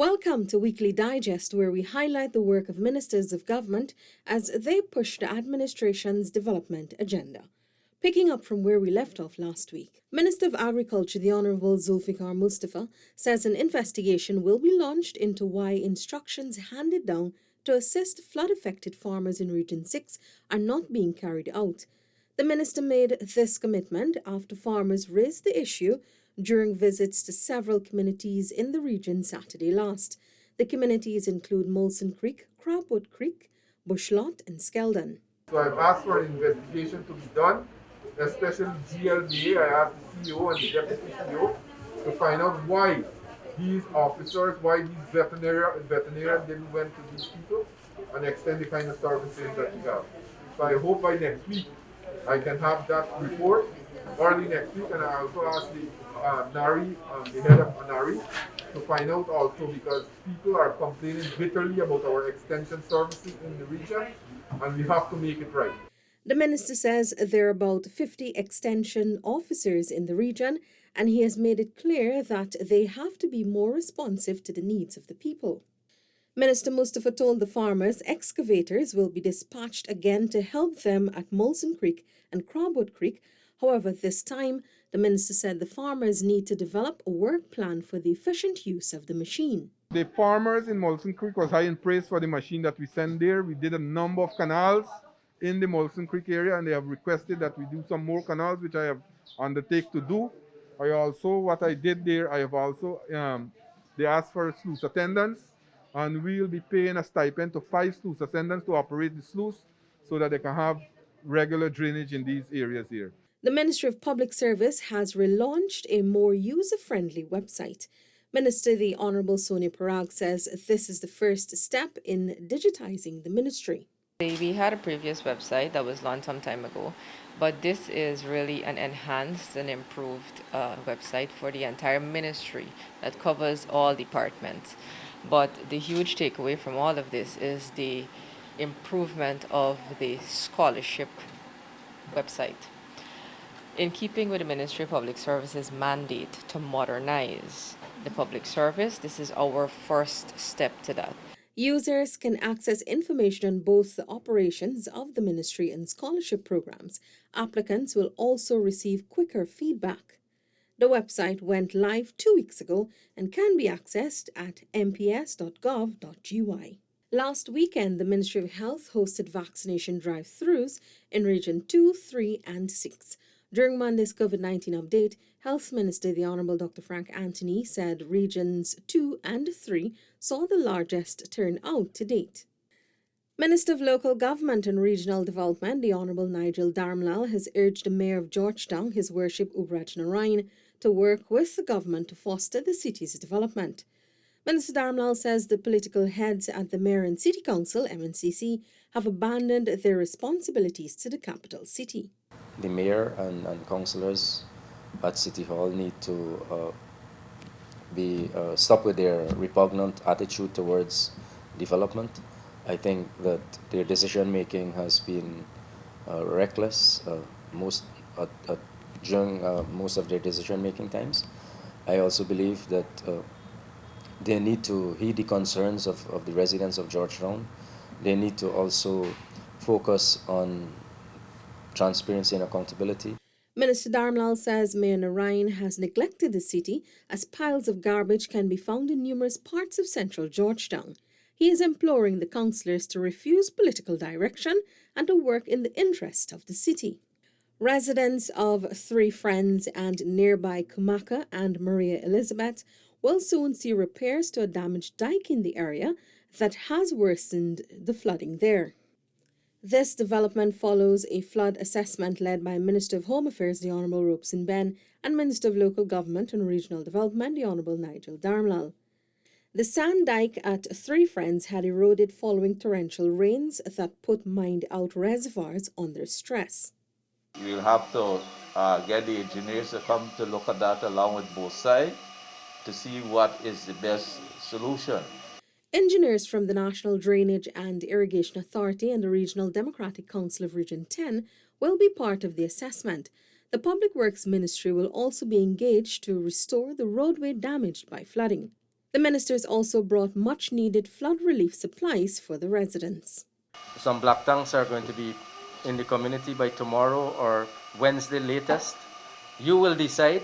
Welcome to Weekly Digest, where we highlight the work of ministers of government as they push the administration's development agenda. Picking up from where we left off last week, Minister of Agriculture, the Honourable Zulfikar Mustafa, says an investigation will be launched into why instructions handed down to assist flood-affected farmers in Region 6 are not being carried out. The minister made this commitment after farmers raised the issue during visits to several communities in the region Saturday last. The communities include Molson Creek, Crabwood Creek, Bushlot, and Skeldon. So I've asked for an investigation to be done, especially GLBA. I asked the CEO and the deputy CEO to find out why these officers, why these veterinarians didn't went to these people and extend the kind of services that we have. So I hope by next week I can have that report early next week, and I also asked the NARI, the head of NARI, to find out also, because people are complaining bitterly about our extension services in the region, and we have to make it right. The minister says there are about 50 extension officers in the region, and he has made it clear that they have to be more responsive to the needs of the people. Minister Mustafa told the farmers excavators will be dispatched again to help them at Molson Creek and Crabwood Creek. However, this time, the minister said the farmers need to develop a work plan for the efficient use of the machine. The farmers in Molson Creek was high in praise for the machine that we sent there. We did a number of canals in the Molson Creek area, and they have requested that we do some more canals, which I have undertaken to do. What I did there, I have also, they asked for sluice attendants, and we will be paying a stipend to 5 sluice attendants to operate the sluice so that they can have regular drainage in these areas here. The Ministry of Public Service has relaunched a more user-friendly website. Minister the Honourable Sonia Parag says this is the first step in digitizing the ministry. We had a previous website that was launched some time ago, but this is really an enhanced and improved website for the entire ministry that covers all departments. But the huge takeaway from all of this is the improvement of the scholarship website. In keeping with the Ministry of Public Service's mandate to modernize the public service, this is our first step to that. Users can access information on both the operations of the ministry and scholarship programs. Applicants will also receive quicker feedback. The website went live 2 weeks ago and can be accessed at mps.gov.gy. Last weekend, the Ministry of Health hosted vaccination drive-thrus in Region 2, 3, and 6. During Monday's COVID-19 update, Health Minister the Honourable Dr. Frank Anthony said Regions 2 and 3 saw the largest turnout to date. Minister of Local Government and Regional Development, the Honourable Nigel Darmlal, has urged the Mayor of Georgetown, His Worship Ubraj Narayan, to work with the government to foster the city's development. Minister Darmlal says the political heads at the Mayor and City Council, MNCC, have abandoned their responsibilities to the capital city. The mayor and councillors at City Hall need to stop with their repugnant attitude towards development. I think that their decision making has been reckless during most of their decision making times. I also believe that they need to heed the concerns of the residents of Georgetown. They need to also focus on transparency and accountability. Minister Darmlal says Mayor Narayan has neglected the city as piles of garbage can be found in numerous parts of central Georgetown. He is imploring the councillors to refuse political direction and to work in the interest of the city. Residents of Three Friends and nearby Kumaka and Maria Elizabeth will soon see repairs to a damaged dike in the area that has worsened the flooding there. This development follows a flood assessment led by Minister of Home Affairs, the Honourable Robeson Ben, and Minister of Local Government and Regional Development, the Honourable Nigel Darmlal. The sand dike at Three Friends had eroded following torrential rains that put mined-out reservoirs under stress. You will have to get the engineers to come to look at that along with both sides to see what is the best solution. Engineers from the National Drainage and Irrigation Authority and the Regional Democratic Council of Region 10 will be part of the assessment. The Public Works Ministry will also be engaged to restore the roadway damaged by flooding. The ministers also brought much-needed flood relief supplies for the residents. Some black tanks are going to be in the community by tomorrow or Wednesday latest. You will decide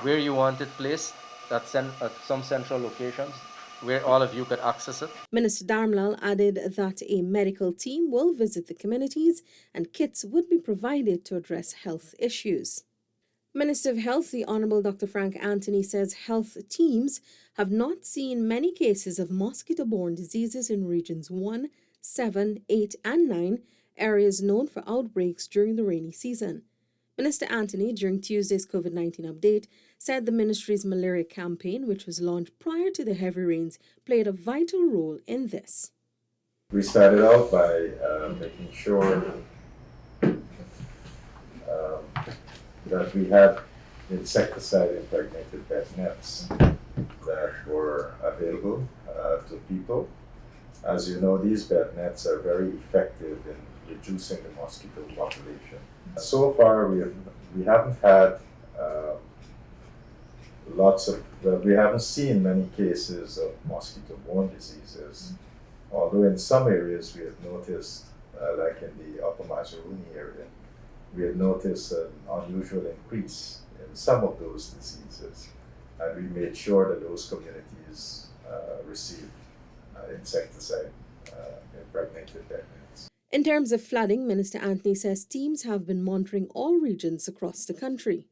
where you want it placed at some central locations where all of you could access it. Minister Dharmlal added that a medical team will visit the communities and kits would be provided to address health issues. Minister of Health, the Honourable Dr. Frank Anthony, says health teams have not seen many cases of mosquito-borne diseases in regions 1, 7, 8 and 9, areas known for outbreaks during the rainy season. Minister Anthony, during Tuesday's COVID-19 update, said the ministry's malaria campaign, which was launched prior to the heavy rains, played a vital role in this. We started out by making sure that we had insecticide-impregnated bed nets that were available to people. As you know, these bed nets are very effective in reducing the mosquito population. So far, we haven't had we haven't seen many cases of mosquito-borne diseases, although in some areas we have noticed, like in the Upper Mazaruni area, we have noticed an unusual increase in some of those diseases, and we made sure that those communities receive insecticide impregnated bed nets. In terms of flooding, Minister Anthony says teams have been monitoring all regions across the country.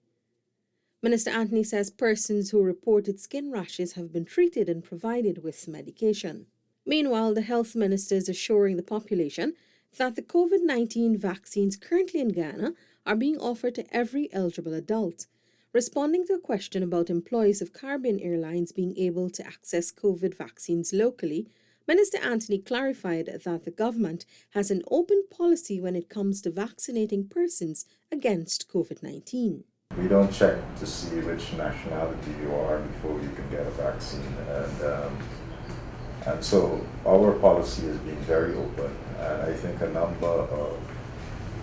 Minister Anthony says persons who reported skin rashes have been treated and provided with medication. Meanwhile, the health minister is assuring the population that the COVID-19 vaccines currently in Ghana are being offered to every eligible adult. Responding to a question about employees of Caribbean Airlines being able to access COVID vaccines locally, Minister Anthony clarified that the government has an open policy when it comes to vaccinating persons against COVID-19. We don't check to see which nationality you are before you can get a vaccine, and so our policy has been very open, and I think a number of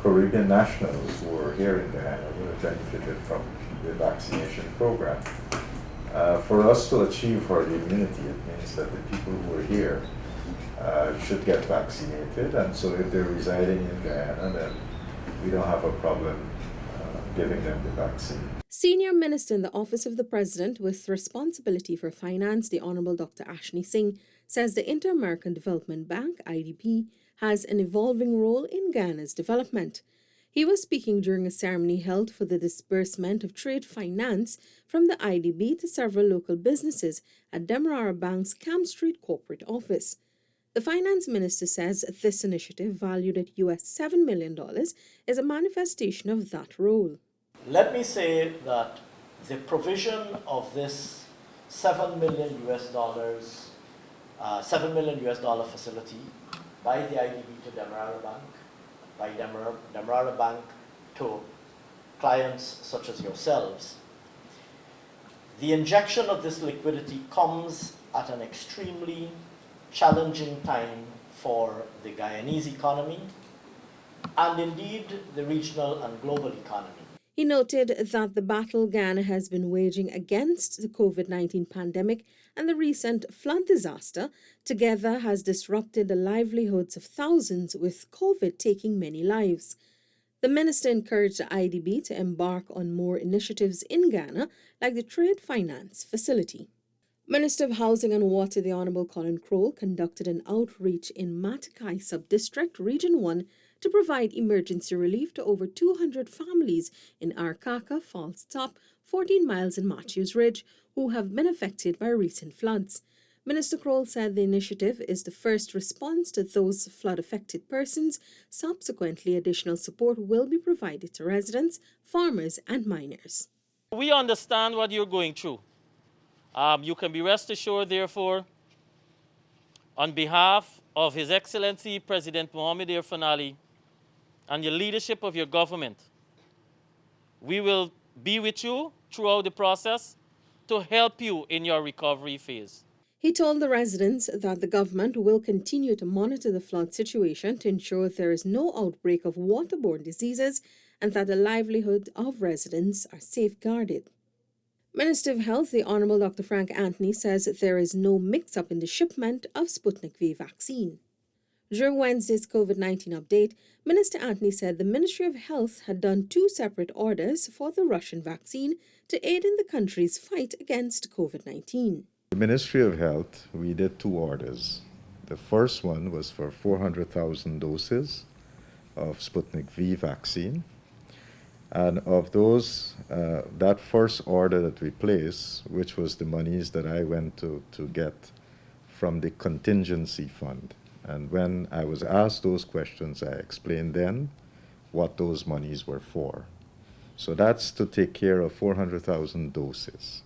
Caribbean nationals who are here in Ghana would have benefited from the vaccination program. For us to achieve herd immunity, it means that the people who are here should get vaccinated, and so if they're residing in Guyana, then we don't have a problem giving them the vaccine. Senior Minister in the Office of the President with responsibility for finance, the Honourable Dr. Ashni Singh, says the Inter-American Development Bank, IDB, has an evolving role in Ghana's development. He was speaking during a ceremony held for the disbursement of trade finance from the IDB to several local businesses at Demerara Bank's Camp Street corporate office. The finance minister says this initiative, valued at $7 million, is a manifestation of that role. Let me say that the provision of this $7 million facility by the IDB to Demerara Bank, by Demerara Bank to clients such as yourselves, the injection of this liquidity comes at an extremely challenging time for the Guyanese economy and indeed the regional and global economy. He noted that the battle Ghana has been waging against the COVID-19 pandemic and the recent flood disaster together has disrupted the livelihoods of thousands, with COVID taking many lives. The minister encouraged the IDB to embark on more initiatives in Ghana, like the Trade Finance Facility. Minister of Housing and Water, the Honourable Colin Crowell, conducted an outreach in Matakai Sub-District, Region 1, to provide emergency relief to over 200 families in Arkaka, Falls Top, 14 miles in Matthews Ridge, who have been affected by recent floods. Minister Crowell said the initiative is the first response to those flood-affected persons. Subsequently, additional support will be provided to residents, farmers and miners. We understand what you're going through. You can be rest assured, therefore, on behalf of His Excellency President Mohamed Irfaan Ali and the leadership of your government, we will be with you throughout the process to help you in your recovery phase. He told the residents that the government will continue to monitor the flood situation to ensure there is no outbreak of waterborne diseases and that the livelihood of residents are safeguarded. Minister of Health, the Honourable Dr. Frank Anthony, says there is no mix-up in the shipment of Sputnik V vaccine. During Wednesday's COVID-19 update, Minister Anthony said the Ministry of Health had done 2 separate orders for the Russian vaccine to aid in the country's fight against COVID-19. The Ministry of Health, we did 2 orders. The first one was for 400,000 doses of Sputnik V vaccine. And of those, that first order that we placed, which was the monies that I went to get from the contingency fund. And when I was asked those questions, I explained then what those monies were for. So that's to take care of 400,000 doses.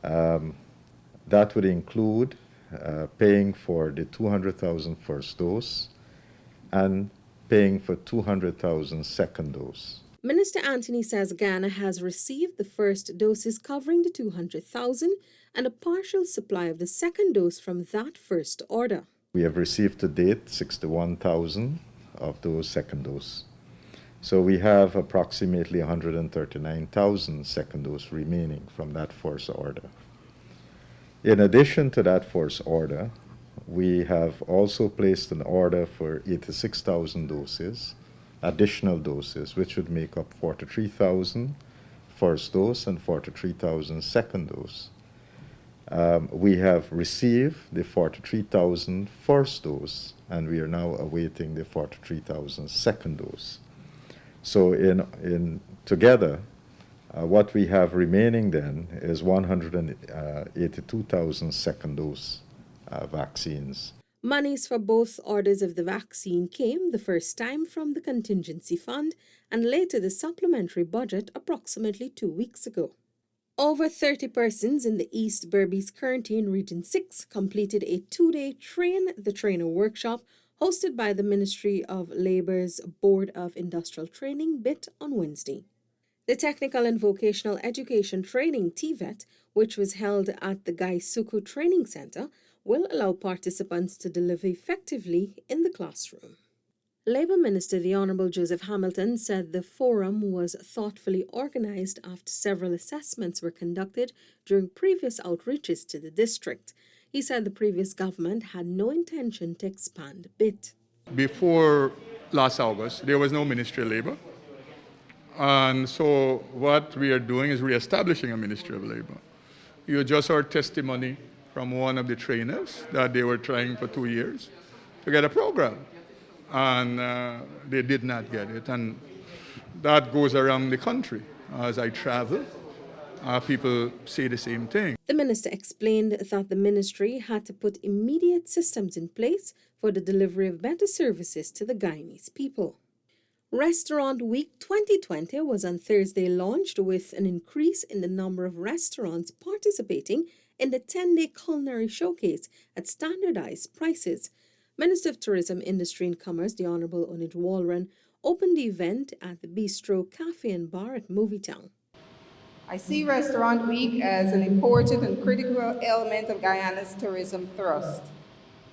That would include paying for the 200,000 first dose and paying for 200,000 second dose. Minister Anthony says Ghana has received the first doses covering the 200,000 and a partial supply of the second dose from that first order. We have received to date 61,000 of those second dose. So we have approximately 139,000 second dose remaining from that first order. In addition to that first order, we have also placed an order for 86,000 doses, additional doses, which would make up 43,000 first dose and 43,000 second dose. We have received the 43,000 first dose, and we are now awaiting the 43,000 second dose. So in together, what we have remaining then is 182,000 second dose vaccines. Monies for both orders of the vaccine came the first time from the contingency fund and later the supplementary budget approximately 2 weeks ago. Over 30 persons in the East Berbice Quarantine Region 6 completed a 2-day Train the Trainer workshop hosted by the Ministry of Labour's Board of Industrial Training BIT on Wednesday. The Technical and Vocational Education Training TVET, which was held at the Gaisuku Training Centre, will allow participants to deliver effectively in the classroom. Labour Minister the Honourable Joseph Hamilton said the forum was thoughtfully organised after several assessments were conducted during previous outreaches to the district. He said the previous government had no intention to expand BIT. Before last August, there was no Ministry of Labour. And so what we are doing is re-establishing a Ministry of Labour. You just heard testimony from one of the trainers that they were trying for 2 years to get a program. And they did not get it. And that goes around the country. As I travel, people say the same thing. The minister explained that the ministry had to put immediate systems in place for the delivery of better services to the Guyanese people. Restaurant Week 2020 was on Thursday launched with an increase in the number of restaurants participating in the 10-day culinary showcase at standardized prices. Minister of Tourism, Industry and Commerce, the Honourable Onid Walron, opened the event at the Bistro Cafe and Bar at Movietown. I see Restaurant Week as an important and critical element of Guyana's tourism thrust.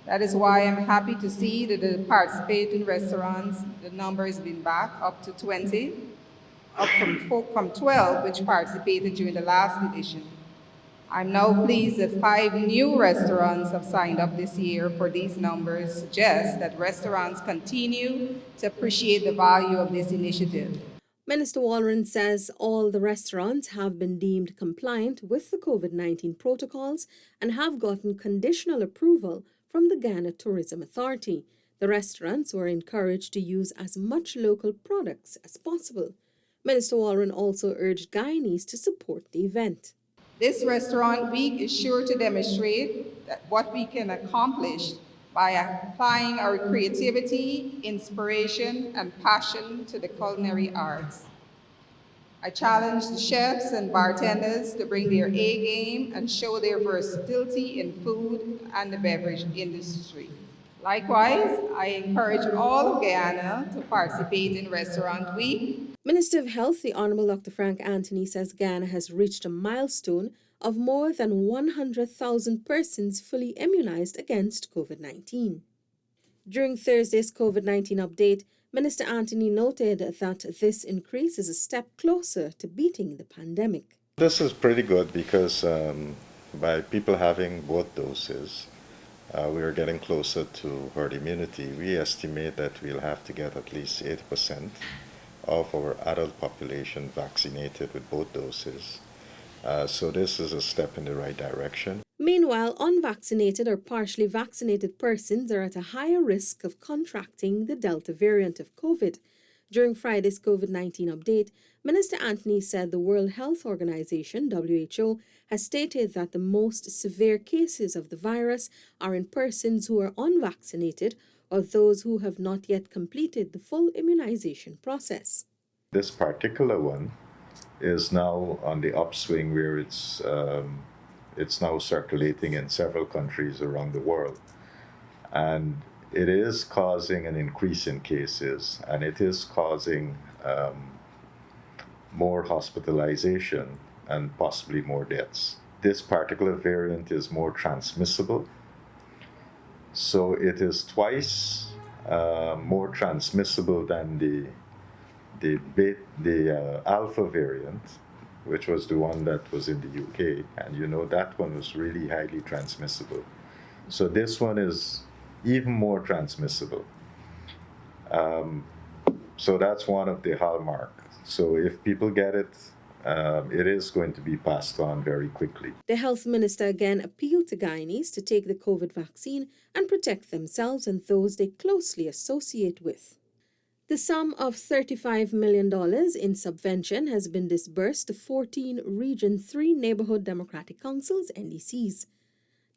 That is why I'm happy to see that the participating restaurants, the number has been back up to 20, up from 12 which participated during the last edition. I'm now pleased that 5 new restaurants have signed up this year, for these numbers suggest that restaurants continue to appreciate the value of this initiative. Minister Walron says all the restaurants have been deemed compliant with the COVID-19 protocols and have gotten conditional approval from the Ghana Tourism Authority. The restaurants were encouraged to use as much local products as possible. Minister Walron also urged Guyanese to support the event. This Restaurant Week is sure to demonstrate that what we can accomplish by applying our creativity, inspiration, and passion to the culinary arts. I challenge the chefs and bartenders to bring their A game and show their versatility in food and the beverage industry. Likewise, I encourage all of Guyana to participate in Restaurant Week. Minister of Health, the Honourable Dr. Frank Anthony, says Guyana has reached a milestone of more than 100,000 persons fully immunized against COVID-19. During Thursday's COVID-19 update, Minister Anthony noted that this increase is a step closer to beating the pandemic. This is pretty good because by people having both doses, we are getting closer to herd immunity. We estimate that we'll have to get at least 80% of our adult population vaccinated with both doses. So this is a step in the right direction. Meanwhile, unvaccinated or partially vaccinated persons are at a higher risk of contracting the Delta variant of COVID. During Friday's COVID-19 update, Minister Anthony said the World Health Organization, WHO, has stated that the most severe cases of the virus are in persons who are unvaccinated or those who have not yet completed the full immunization process. This particular one is now on the upswing where it's now circulating in several countries around the world. And it is causing an increase in cases, and it is causing more hospitalization and possibly more deaths. This particular variant is more transmissible, so it is twice more transmissible than the alpha variant, which was the one that was in the UK, and you know that one was really highly transmissible. So this one is even more transmissible. So that's one of the hallmarks. So if people get it, it is going to be passed on very quickly. The health minister again appealed to Guyanese to take the COVID vaccine and protect themselves and those they closely associate with. The sum of $35 million in subvention has been disbursed to 14 Region 3 Neighborhood Democratic Councils, NDCs.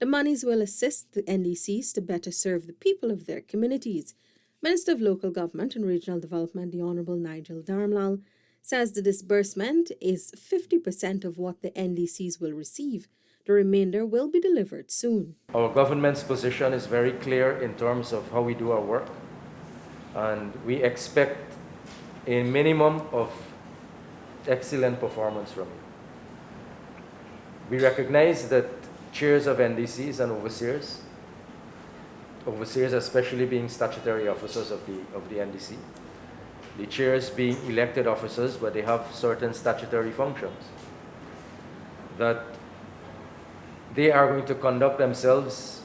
The monies will assist the NDCs to better serve the people of their communities. Minister of Local Government and Regional Development, the Honourable Nigel Darmlal, says the disbursement is 50% of what the NDCs will receive. The remainder will be delivered soon. Our government's position is very clear in terms of how we do our work, and we expect a minimum of excellent performance from you. We recognize that chairs of NDCs and overseers especially being statutory officers of the NDC, the chairs being elected officers, but they have certain statutory functions, that they are going to conduct themselves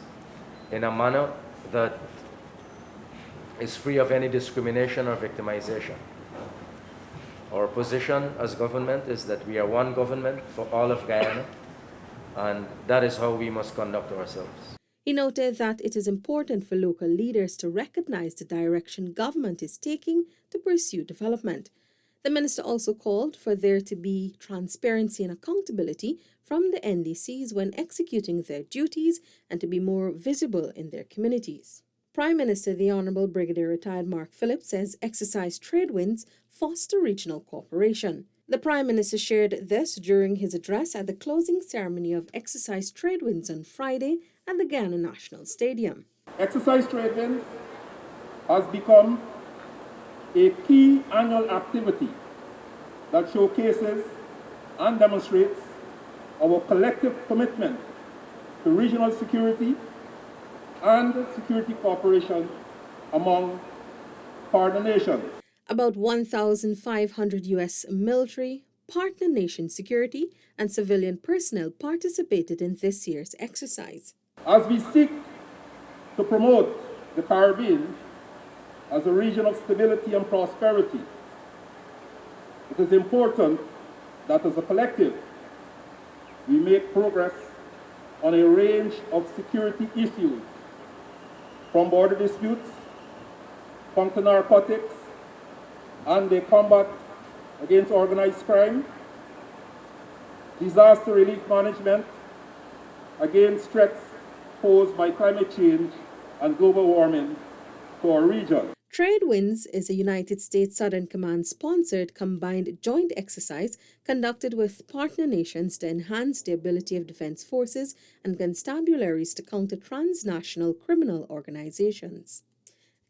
in a manner that is free of any discrimination or victimization. Our position as government is that we are one government for all of Guyana, and that is how we must conduct ourselves. He noted that it is important for local leaders to recognize the direction government is taking to pursue development. The minister also called for there to be transparency and accountability from the NDCs when executing their duties and to be more visible in their communities. Prime Minister, the Honourable Brigadier Retired Mark Phillips, says exercise trade winds foster regional cooperation. The Prime Minister shared this during his address at the closing ceremony of Exercise Trade Winds on Friday at the Ghana National Stadium. Exercise Trade Winds has become a key annual activity that showcases and demonstrates our collective commitment to regional security and security cooperation among partner nations. About 1,500 U.S. military, partner nation security, and civilian personnel participated in this year's exercise. As we seek to promote the Caribbean as a region of stability and prosperity, it is important that as a collective, we make progress on a range of security issues, from border disputes, counter-narcotics, and the combat against organized crime, disaster relief management, against threats posed by climate change and global warming to our region. Trade Winds is a United States Southern Command-sponsored combined joint exercise conducted with partner nations to enhance the ability of defense forces and constabularies to counter transnational criminal organizations.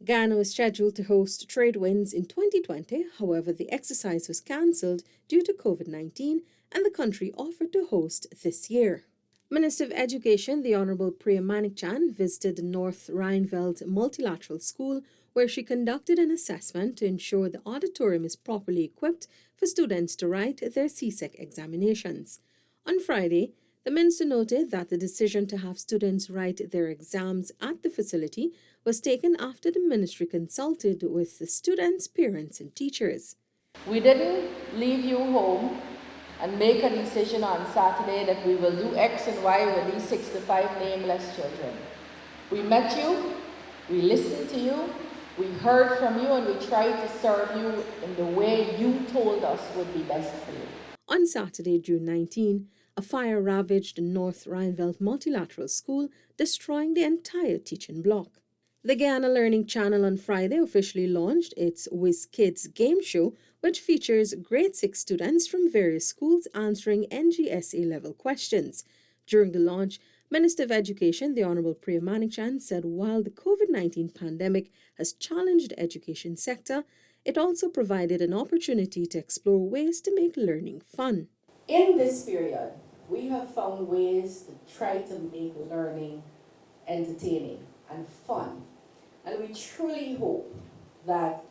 Ghana was scheduled to host Trade Winds in 2020, however, the exercise was cancelled due to COVID-19 and the country offered to host this year. Minister of Education, the Honourable Priya Manikchan, visited the North Rhineveld Multilateral School, where she conducted an assessment to ensure the auditorium is properly equipped for students to write their CSEC examinations. On Friday, the minister noted that the decision to have students write their exams at the facility was taken after the ministry consulted with the students, parents, and teachers. We didn't leave you home and make a decision on Saturday that we will do X and Y with these 65 nameless children. We met you, we listened to you, we heard from you, and we tried to serve you in the way you told us would be best for you. On Saturday, June 19, a fire ravaged the North Rhineveld Multilateral School, destroying the entire teaching block. The Guyana Learning Channel on Friday officially launched its Whiz Kids game show, which features grade 6 students from various schools answering NGSA level questions. During the launch, Minister of Education, the Honourable Priya Manichan, said while the COVID-19 pandemic has challenged the education sector, it also provided an opportunity to explore ways to make learning fun. In this period, we have found ways to try to make learning entertaining and fun. And we truly hope that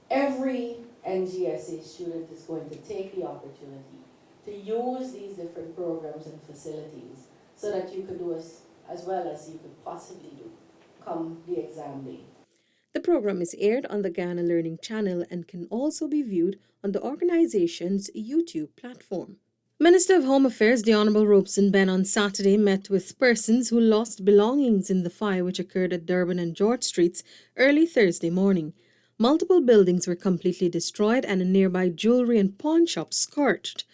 every NGSA student is going to take the opportunity to use these different programs and facilities so that you could do as well as you could possibly do come the exam day. The program is aired on the Guyana Learning Channel and can also be viewed on the organization's YouTube platform. Minister of Home Affairs, the Honourable Robeson Ben, on Saturday met with persons who lost belongings in the fire which occurred at Durban and George Streets early Thursday morning. Multiple buildings were completely destroyed and a nearby jewellery and pawn shop scorched.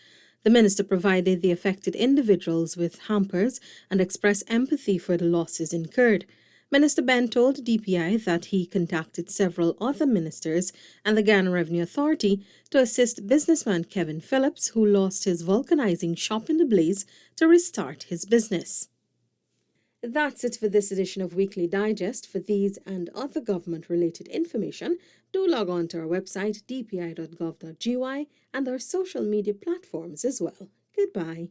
The minister provided the affected individuals with hampers and expressed empathy for the losses incurred. Minister Ben told DPI that he contacted several other ministers and the Guyana Revenue Authority to assist businessman Kevin Phillips, who lost his vulcanizing shop in the blaze, to restart his business. That's it for this edition of Weekly Digest. For these and other government-related information, do log on to our website dpi.gov.gy and our social media platforms as well. Goodbye.